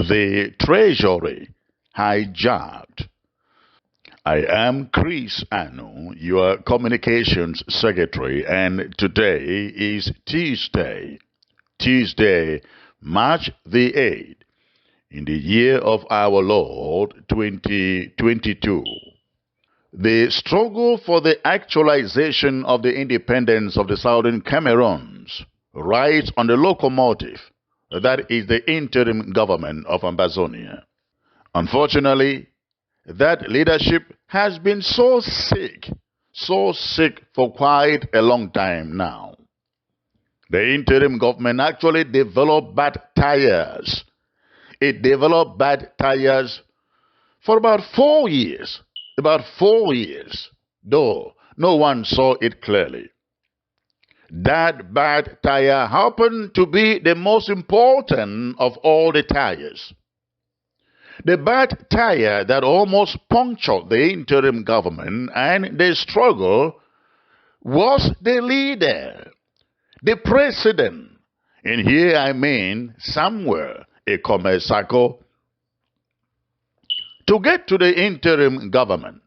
The Treasury hijacked. I am Chris Anu, your Communications Secretary, and today is Tuesday, March the 8th, in the year of our Lord 2022. The struggle for the actualization of the independence of the Southern Cameroons rides on the locomotive that is the interim government of Ambazonia. Unfortunately, that leadership has been so sick for quite a long time now. The interim government actually developed bad tires. It developed bad tires for about 4 years. Though no one saw it clearly. That bad tire happened to be the most important of all the tires. The bad tire that almost punctured the interim government and the struggle was the leader, the president. And here I mean Samuel Sako. To get to the interim government,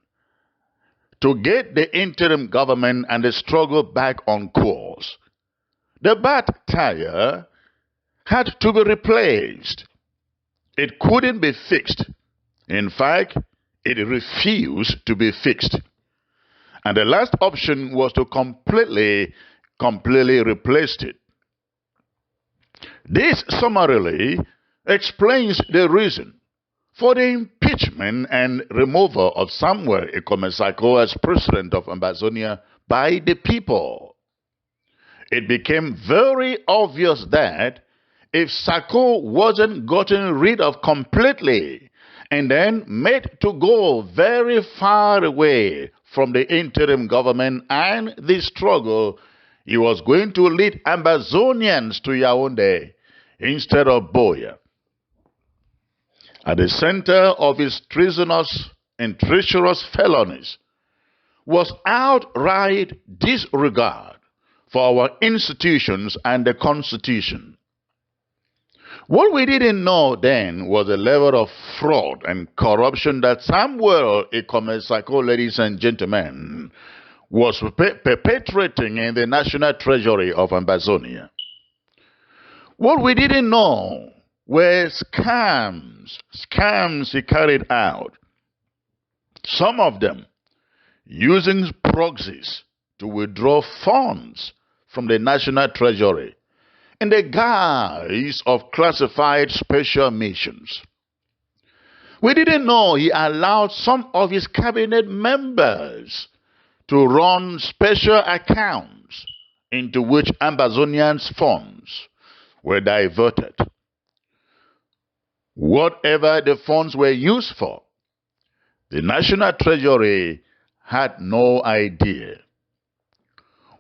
to get the interim government and the struggle back on course, the bad tire had to be replaced. It couldn't be fixed. In fact, it refused to be fixed. And the last option was to completely replace it. This summarily explains the reason for the impeachment and removal of Samuel Sako as president of Ambazonia by the people. It became very obvious that if Sako wasn't gotten rid of completely and then made to go very far away from the interim government and the struggle, he was going to lead Ambazonians to Yaoundé instead of Boya. At the center of his treasonous and treacherous felonies was outright disregard for our institutions and the Constitution. What we didn't know then was the level of fraud and corruption that Samuel Sako, ladies and gentlemen, was perpetrating in the National Treasury of Ambazonia. What we didn't know were scams he carried out. Some of them using proxies to withdraw funds from the National Treasury in the guise of classified special missions. We didn't know he allowed some of his cabinet members to run special accounts into which Ambazonians' funds were diverted. Whatever the funds were used for, the National Treasury had no idea.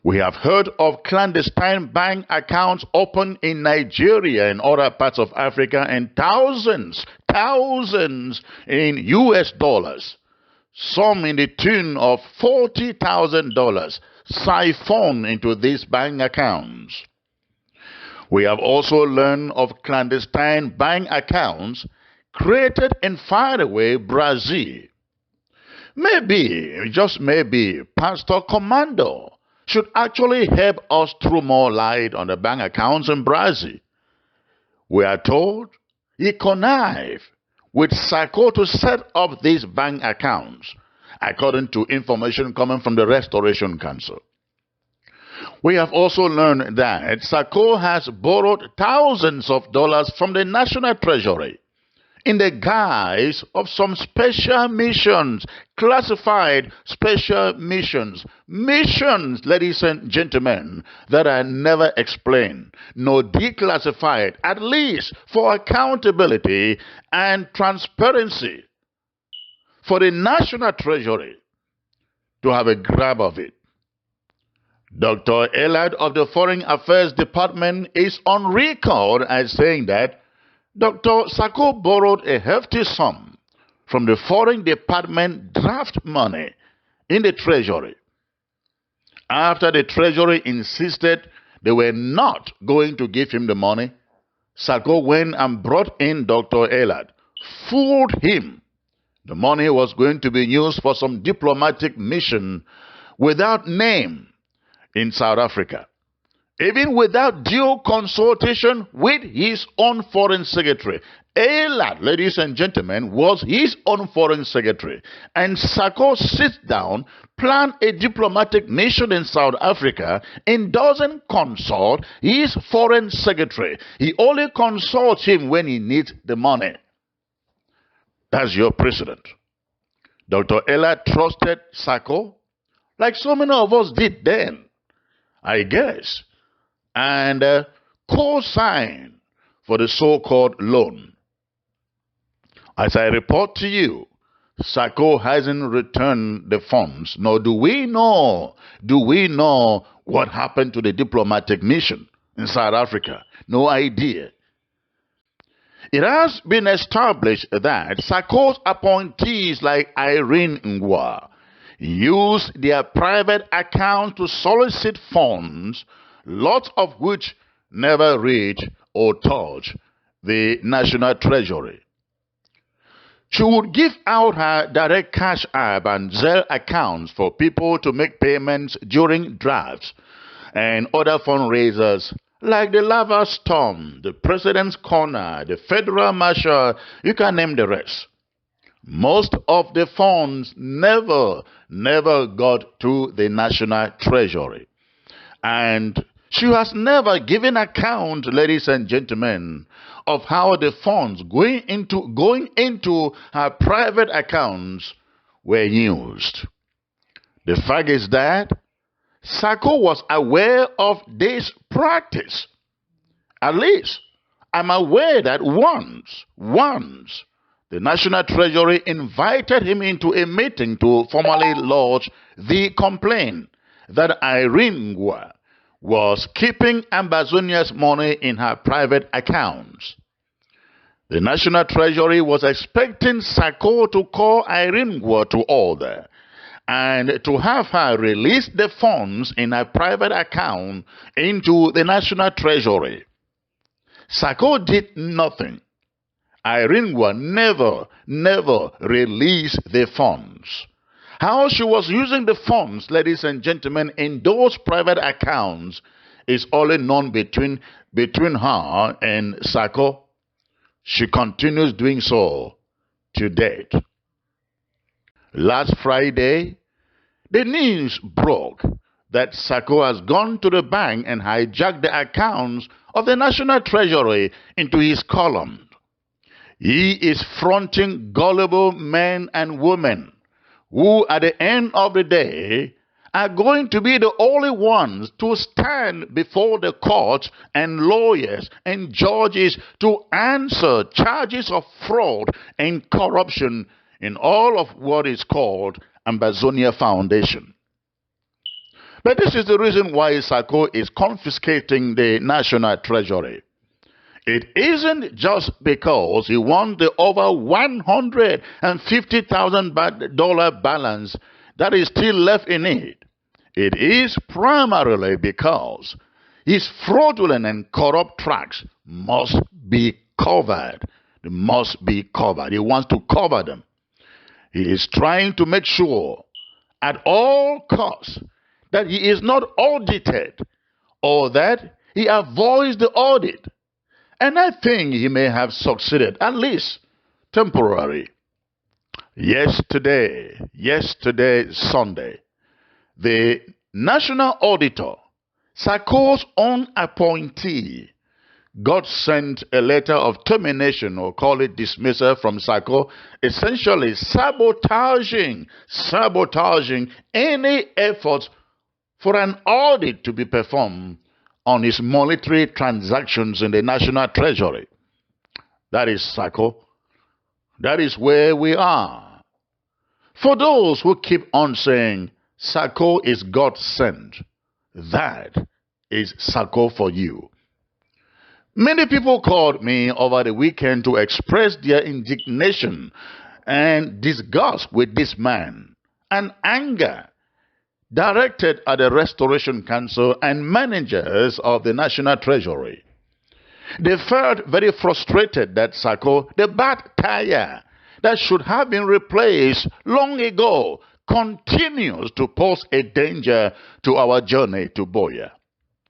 We have heard of clandestine bank accounts opened in Nigeria and other parts of Africa, and thousands in US dollars, some in the tune of $40,000 siphoned into these bank accounts. We have also learned of clandestine bank accounts created in faraway Brazil. Maybe, just maybe, Pastor Commando should actually help us throw more light on the bank accounts in Brazil. We are told he connived with Sako to set up these bank accounts, according to information coming from the Restoration Council. We have also learned that Sako has borrowed thousands of dollars from the National Treasury in the guise of some special missions, classified special missions. Missions, ladies and gentlemen, that are never explained nor declassified, at least for accountability and transparency, for the National Treasury to have a grab of it. Dr. Elad of the Foreign Affairs Department is on record as saying that Dr. Sako borrowed a hefty sum from the Foreign Department draft money in the Treasury. After the Treasury insisted they were not going to give him the money, Sako went and brought in Dr. Elad, fooled him. The money was going to be used for some diplomatic mission without name in South Africa, even without due consultation with his own foreign secretary. Elad, ladies and gentlemen, was his own foreign secretary. And Sako sits down, plan a diplomatic mission in South Africa, and doesn't consult his foreign secretary. He only consults him when he needs the money. That's your president. Dr. Elad trusted Sako like so many of us did then, I guess, and co-signed for the so-called loan. As I report to you, Sako hasn't returned the funds, nor do we know what happened to the diplomatic mission in South Africa. No idea. It has been established that Sako's appointees like Irene Ngwa use their private account to solicit funds, lots of which never reach or touch the National Treasury. She would give out her direct cash app and Zelle accounts for people to make payments during drafts and other fundraisers like the Lava Storm, the President's Corner, the Federal Marshal, you can name the rest. Most of the funds never got to the National Treasury. And she has never given account, ladies and gentlemen, of how the funds going into her private accounts were used. The fact is that Sako was aware of this practice. At least, I'm aware that once, the National Treasury invited him into a meeting to formally lodge the complaint that Irene Ngwa was keeping Ambazonia's money in her private accounts. The National Treasury was expecting Sako to call Irene Ngwa to order and to have her release the funds in her private account into the National Treasury. Sako did nothing. Irene Ngwa never released the funds. How she was using the funds, ladies and gentlemen, in those private accounts is only known between her and Sako. She continues doing so to date. Last Friday, the news broke that Sako has gone to the bank and hijacked the accounts of the National Treasury into his column. He is fronting gullible men and women who, at the end of the day, are going to be the only ones to stand before the courts and lawyers and judges to answer charges of fraud and corruption in all of what is called Ambazonia Foundation. But this is the reason why Sako is confiscating the National Treasury. It isn't just because he won the over $150,000 balance that is still left in it. It is primarily because his fraudulent and corrupt tracks must be covered. They must be covered. He wants to cover them. He is trying to make sure at all costs that he is not audited or that he avoids the audit. And I think he may have succeeded, at least temporarily. Yesterday, Sunday, the national auditor, Sako's own appointee, got sent a letter of termination, or call it dismissal, from Sako, essentially sabotaging any efforts for an audit to be performed on his monetary transactions in the National Treasury. That is Sako. That is where we are. For those who keep on saying Sako is God sent, that is Sako for you. Many people called me over the weekend to express their indignation and disgust with this man and anger directed at the Restoration Council and managers of the National Treasury. They felt very frustrated that Sako, the bad tire that should have been replaced long ago, continues to pose a danger to our journey to Boya.